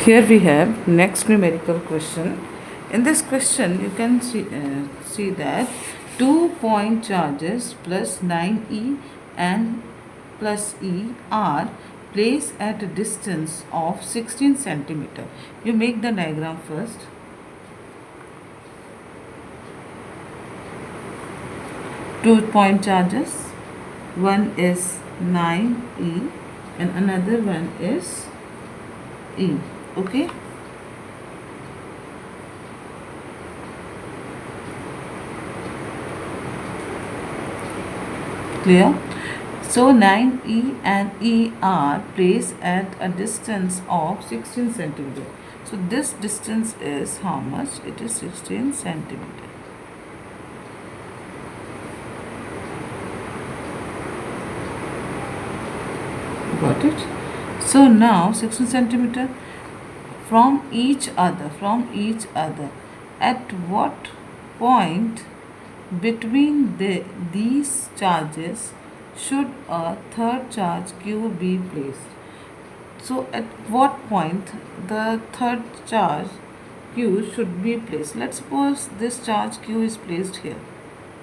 Here we have next numerical question. In this question, you can see that 2 point charges plus 9e and plus e are placed at a distance of 16 centimeter. You make the diagram first. Two-point charges. One is 9e and another one is e. Okay. Clear? So 9e and e are placed at a distance of 16 centimeter. So this distance is how much? It is 16 centimeter. Got it? So now 16 centimeter from each other, at what point between these charges should a third charge q be placed? So at what point the third charge q should be placed? Let's suppose this charge q is placed here.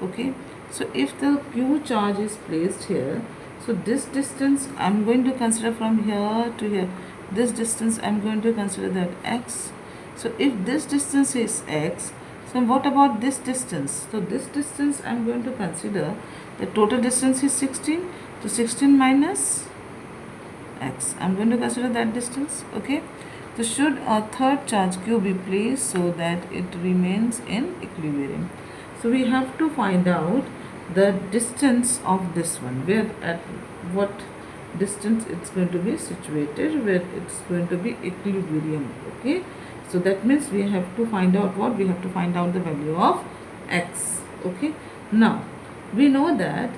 Okay, so if the q charge is placed here, so this distance I'm going to consider from here to here. This distance I'm going to consider that x. So if this distance is x, so what about this distance? So this distance I'm going to consider the total distance is 16. So 16 minus x. I'm going to consider that distance. Okay. So should a third charge q be placed so that it remains in equilibrium? So we have to find out the distance of this one, where at what distance it's going to be situated, where it's going to be equilibrium. Okay, so that means we have to find out what? We have to find out the value of x. Okay, now we know that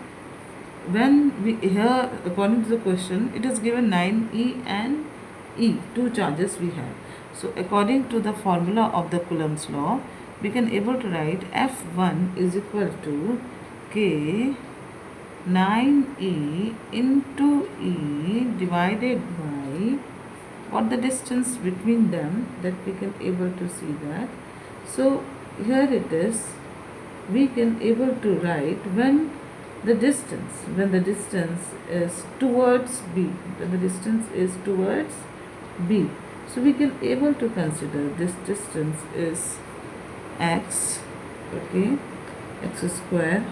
when we here, according to the question, it is given 9e and e, two charges we have. So according to the formula of the Coulomb's law, we can able to write F1 is equal to K 9e into e divided by what the distance between them, that we can able to see that. So here it is, we can able to write when the distance is towards b, when the distance is towards b, so we can able to consider this distance is x. Okay, x square.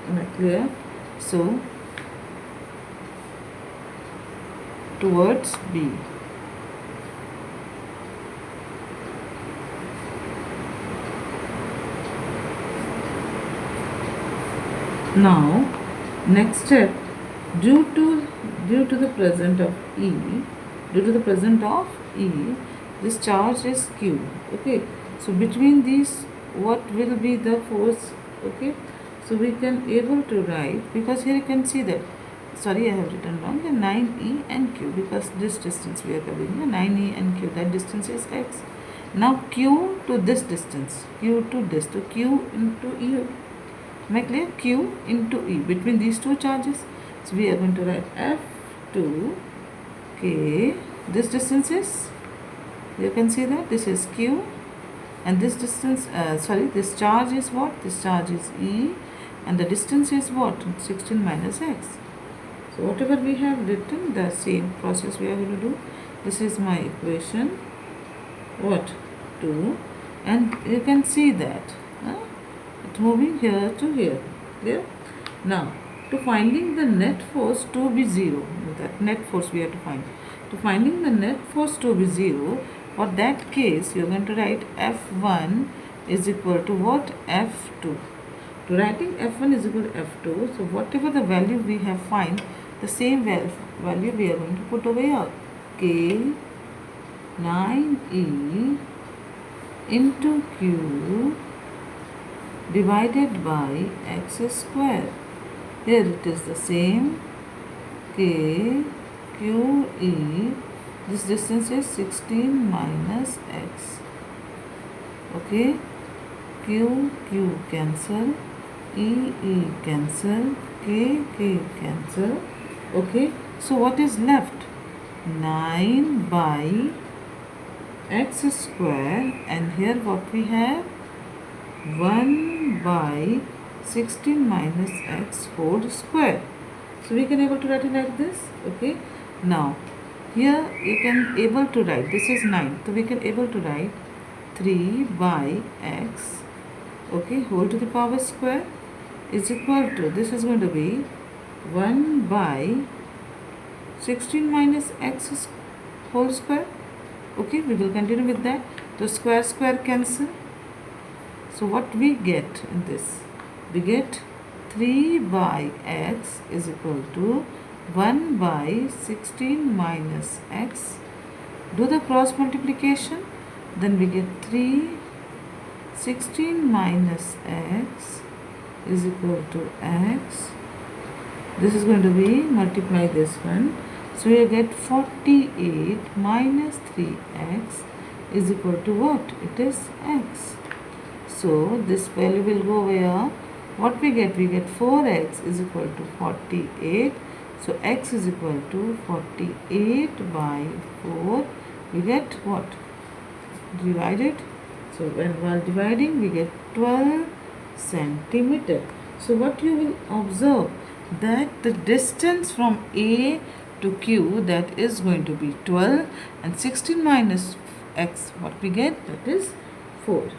Am I clear? So towards b. Now next step, due to the presence of e, this charge is q. Okay, so between these what will be the force? Okay, so we can able to write, because here you can see that, sorry, I have written wrong, 9e and q, because this distance we are covering, 9e and q, that distance is x. Now q to this distance, q to this, to q into e. Am I clear? Q into e, between these two charges. So we are going to write F2 K. This distance is, you can see that this is q, and this distance, this charge is what? This charge is e, and the distance is what? 16 minus x. So whatever we have written, the same process we are going to do. This is my equation, what? 2, and you can see that it's moving here to here. Clear? Now to finding the net force to be 0, that net force we have to find. To finding the net force to be 0, for that case you are going to write F1 is equal to what? F2. To writing F1 is equal to F2, so whatever the value we have find, the same value we are going to put over here. K 9e into q divided by x square. Here it is the same, k q e, this distance is 16 minus x. Okay, q cancel, e cancel, k cancel. Okay, so what is left? 9 by x square, and here what we have, 1 by 16 minus x whole square. So we can able to write it like this. Okay, now here you can able to write, this is 9, so we can able to write 3 by x, okay, whole to the power square is equal to, this is going to be 1 by 16 minus x whole square. Okay, we will continue with that. The square cancel. So what we get in this? We get 3 by x is equal to 1 by 16 minus x. Do the cross multiplication. Then we get 3, 16 minus x is equal to x. This is going to be multiply this one. So you get 48 minus 3x is equal to what? It is x. So this value will go where? What we get? We get 4x is equal to 48. So x is equal to 48 by 4. We get what? Divided. So while dividing we get 12 centimeter. So what you will observe, that the distance from A to Q, that is going to be 12, and 16 minus x, what we get, that is 4.